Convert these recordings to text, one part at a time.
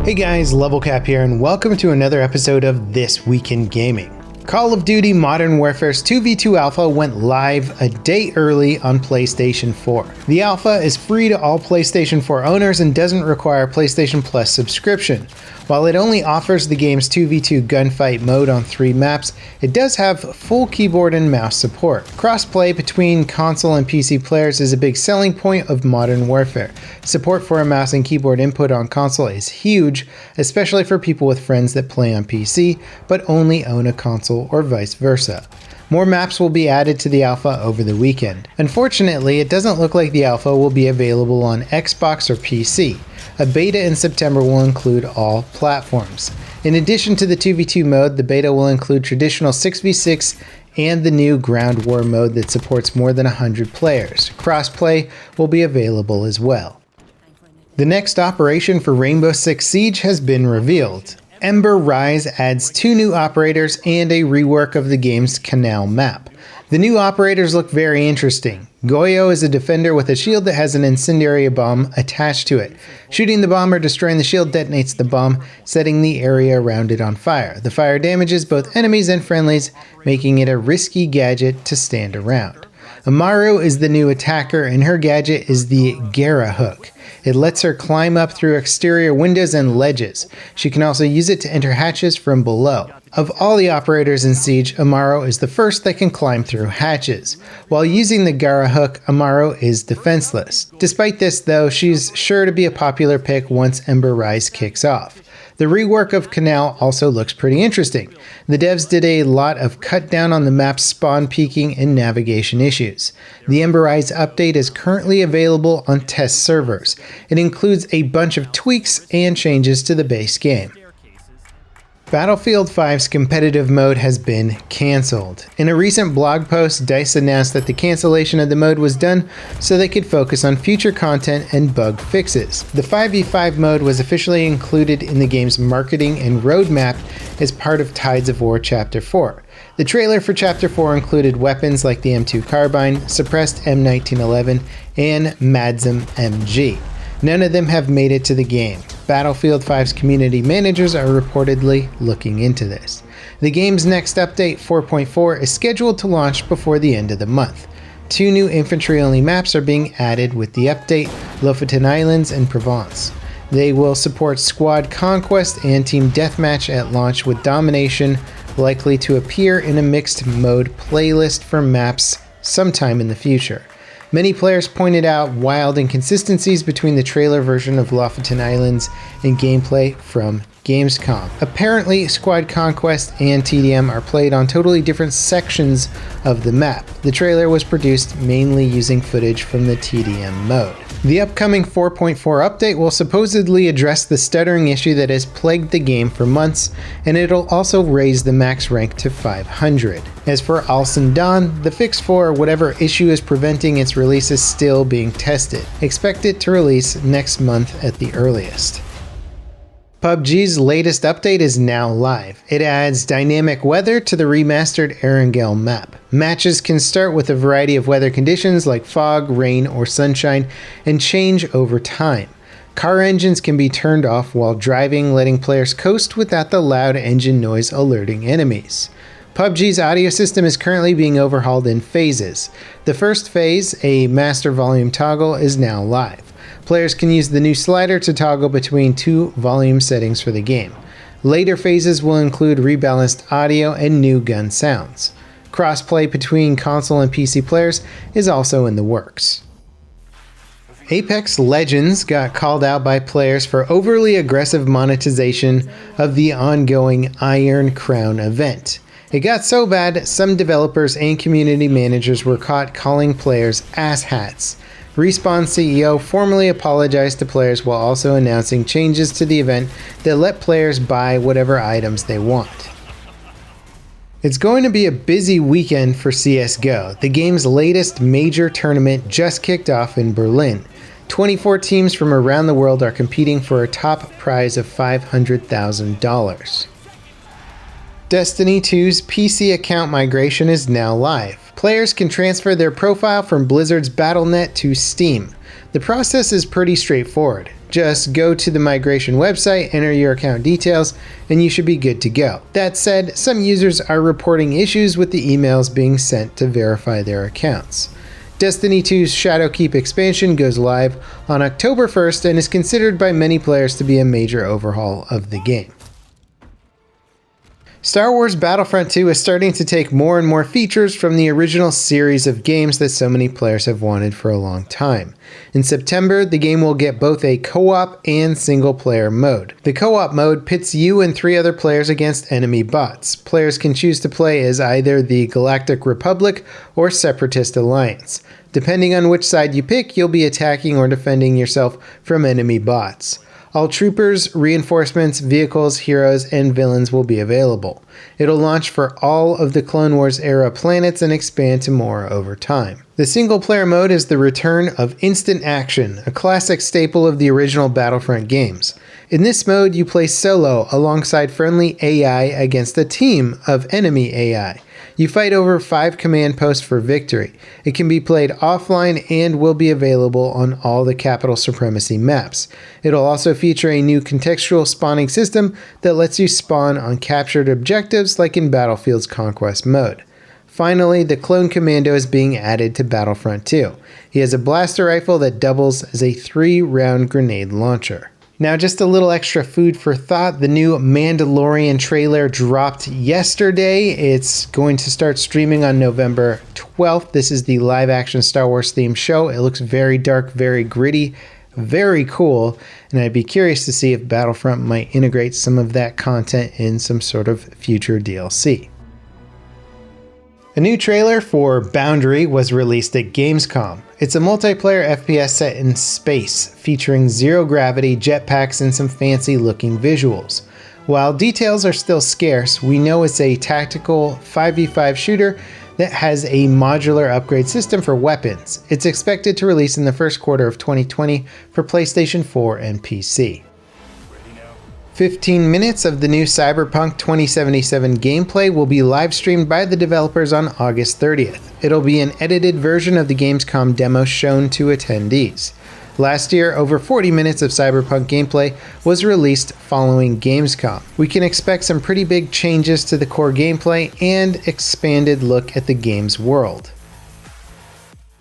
Hey guys, Level Cap here, and welcome to another episode of This Week in Gaming. Call of Duty Modern Warfare's 2v2 Alpha went live a day early on PlayStation 4. The Alpha is free to all PlayStation 4 owners and doesn't require PlayStation Plus subscription. While it only offers the game's 2v2 gunfight mode on 3 maps, it does have full keyboard and mouse support. Crossplay between console and PC players is a big selling point of Modern Warfare. Support for a mouse and keyboard input on console is huge, especially for people with friends that play on PC but only own a console or vice versa. More maps will be added to the Alpha over the weekend. Unfortunately, it doesn't look like the Alpha will be available on Xbox or PC. A beta in September will include all platforms. In addition to the 2v2 mode, the beta will include traditional 6v6 and the new Ground War mode that supports more than 100 players. Crossplay will be available as well. The next operation for Rainbow Six Siege has been revealed. EMBER Rise adds 2 new operators and a rework of the game's Canal map. The new operators look very interesting. Goyo is a defender with a shield that has an incendiary bomb attached to it. Shooting the bomb or destroying the shield detonates the bomb, setting the area around it on fire. The fire damages both enemies and friendlies, making it a risky gadget to stand around. Amaru is the new attacker, and her gadget is the Gara hook. It lets her climb up through exterior windows and ledges. She can also use it to enter hatches from below. Of all the operators in Siege, Amaru is the first that can climb through hatches. While using the Gara hook, Amaru is defenseless. Despite this though, she's sure to be a popular pick once Ember Rise kicks off. The rework of Canal also looks pretty interesting. The devs did a lot of cut down on the map's spawn peeking and navigation issues. The Ember Rise update is currently available on test servers. It includes a bunch of tweaks and changes to the base game. Battlefield 5's competitive mode has been cancelled. In a recent blog post, DAYZ announced that the cancellation of the mode was done so they could focus on future content and bug fixes. The 5v5 mode was officially included in the game's marketing and roadmap as part of Tides of War Chapter 4. The trailer for Chapter 4 included weapons like the M2 carbine, suppressed M1911, and Madzim MG. None of them have made it to the game. Battlefield 5's community managers are reportedly looking into this. The game's next update, 4.4, is scheduled to launch before the end of the month. 2 new infantry-only maps are being added with the update, Lofoten Islands and Provence. They will support squad conquest and team deathmatch at launch, with domination likely to appear in a mixed mode playlist for maps sometime in the future. Many players pointed out wild inconsistencies between the trailer version of Lofoten Islands and gameplay from Gamescom. Apparently, Squad Conquest and TDM are played on totally different sections of the map. The trailer was produced mainly using footage from the TDM mode. The upcoming 4.4 update will supposedly address the stuttering issue that has plagued the game for months, and it'll also raise the max rank to 500. As for Al Sindan, the fix for whatever issue is preventing its release is still being tested. Expect it to release next month at the earliest. PUBG's latest update is now live. It adds dynamic weather to the remastered ERANGEL map. Matches can start with a variety of weather conditions like fog, rain, or sunshine, and change over time. Car engines can be turned off while driving, letting players coast without the loud engine noise alerting enemies. PUBG's audio system is currently being overhauled in phases. The first phase, a master volume toggle, is now live. Players can use the new slider to toggle between 2 volume settings for the game. Later phases will include rebalanced audio and new gun sounds. Crossplay between console and PC players is also in the works. Apex Legends got called out by players for overly aggressive monetization of the ongoing Iron Crown event. It got so bad, some developers and community managers were caught calling players asshats. Respawn CEO formally apologized to players while also announcing changes to the event that let players buy whatever items they want. It's going to be a busy weekend for CSGO. The game's latest major tournament just kicked off in Berlin. 24 teams from around the world are competing for a top prize of $500,000. Destiny 2's PC account migration is now live. Players can transfer their profile from Blizzard's Battle.net to Steam. The process is pretty straightforward. Just go to the migration website, enter your account details, and you should be good to go. That said, some users are reporting issues with the emails being sent to verify their accounts. Destiny 2's Shadowkeep expansion goes live on October 1st and is considered by many players to be a major overhaul of the game. Star Wars Battlefront 2 is starting to take more and more features from the original series of games that so many players have wanted for a long time. In September, the game will get both a co-op and single-player mode. The co-op mode pits you and 3 other players against enemy bots. Players can choose to play as either the Galactic Republic or Separatist Alliance. Depending on which side you pick, you'll be attacking or defending yourself from enemy bots. All troopers, reinforcements, vehicles, heroes, and villains will be available. It'll launch for all of the Clone Wars era planets and expand to more over time. The single-player mode is the return of instant action, a classic staple of the original Battlefront games. In this mode, you play solo alongside friendly AI against a team of enemy AI. You fight over 5 command posts for victory. It can be played offline and will be available on all the Capital Supremacy maps. It'll also feature a new contextual spawning system that lets you spawn on captured objectives like in Battlefield's Conquest mode. Finally, the Clone Commando is being added to Battlefront 2. He has a blaster rifle that doubles as a 3-round grenade launcher. Now, just a little extra food for thought. The new Mandalorian trailer dropped yesterday. It's going to start streaming on November 12th. This is the live-action Star Wars themed show. It looks very dark, very gritty, very cool, and I'd be curious to see if Battlefront might integrate some of that content in some sort of future DLC. A new trailer for Boundary was released at Gamescom. It's a multiplayer FPS set in space, featuring zero-gravity, jetpacks, and some fancy-looking visuals. While details are still scarce, we know it's a tactical 5v5 shooter that has a modular upgrade system for weapons. It's expected to release in the first quarter of 2020 for PlayStation 4 and PC. 15 minutes of the new CYBERPUNK 2077 gameplay will be live streamed by the developers on August 30th. It'll be an edited version of the Gamescom demo shown to attendees. Last year, over 40 minutes of CYBERPUNK gameplay was released following Gamescom. We can expect some pretty big changes to the core gameplay and expanded look at the game's world.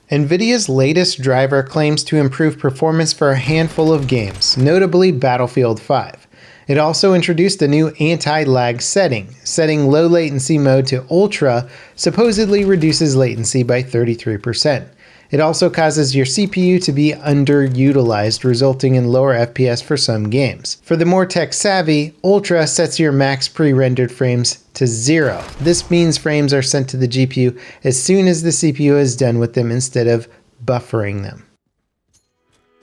NVIDIA's latest driver claims to improve performance for a handful of games, notably Battlefield 5. It also introduced a new anti-lag setting. Setting low latency mode to ultra supposedly reduces latency by 33%. It also causes your CPU to be underutilized, resulting in lower FPS for some games. For the more tech-savvy, ultra sets your max pre-rendered frames to 0. This means frames are sent to the GPU as soon as the CPU is done with them instead of buffering them.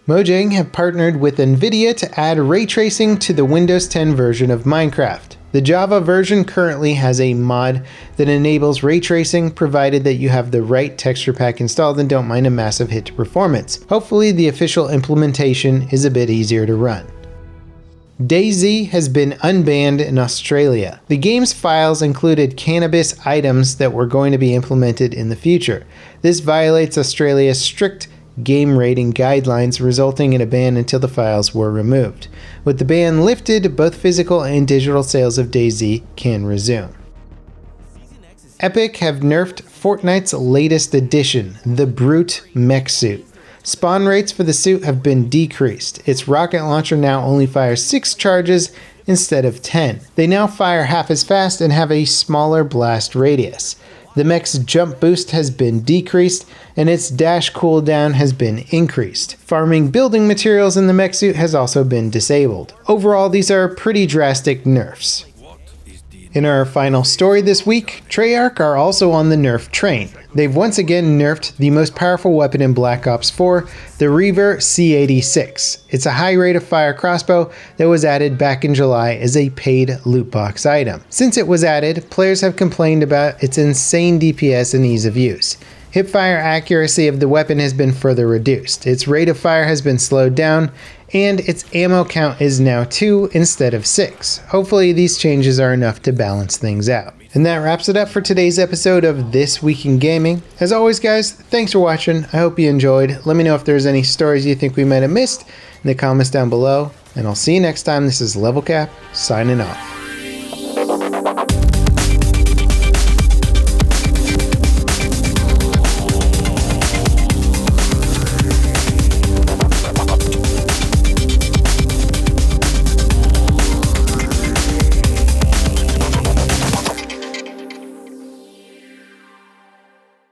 Mojang have partnered with NVIDIA to add ray tracing to the Windows 10 version of Minecraft. The Java version currently has a mod that enables ray tracing provided that you have the right texture pack installed and don't mind a massive hit to performance. Hopefully the official implementation is a bit easier to run. DAYZ has been unbanned in Australia. The game's files included cannabis items that were going to be implemented in the future. This violates Australia's strict game rating guidelines, resulting in a ban until the files were removed. With the ban lifted, both physical and digital sales of DAYZ can resume. Epic have nerfed Fortnite's latest edition, the Brute mech suit. Spawn rates for the suit have been decreased. Its rocket launcher now only fires 6 charges instead of 10. They now fire half as fast and have a smaller blast radius. The mech's jump boost has been decreased, and its dash cooldown has been increased. Farming building materials in the mech suit has also been disabled. Overall, these are pretty drastic nerfs. In our final story this week, Treyarch are also on the nerf train. They've once again nerfed the most powerful weapon in Black Ops 4, the Reaver C86. It's a high rate of fire crossbow that was added back in July as a paid loot box item. Since it was added, players have complained about its insane DPS and ease of use. Hipfire accuracy of the weapon has been further reduced. Its rate of fire has been slowed down, and its ammo count is now 2 instead of 6. Hopefully these changes are enough to balance things out. And that wraps it up for today's episode of This Week in Gaming. As always, guys, thanks for watching. I hope you enjoyed. Let me know if there's any stories you think we might have missed in the comments down below. And I'll see you next time. This is Level Cap, signing off.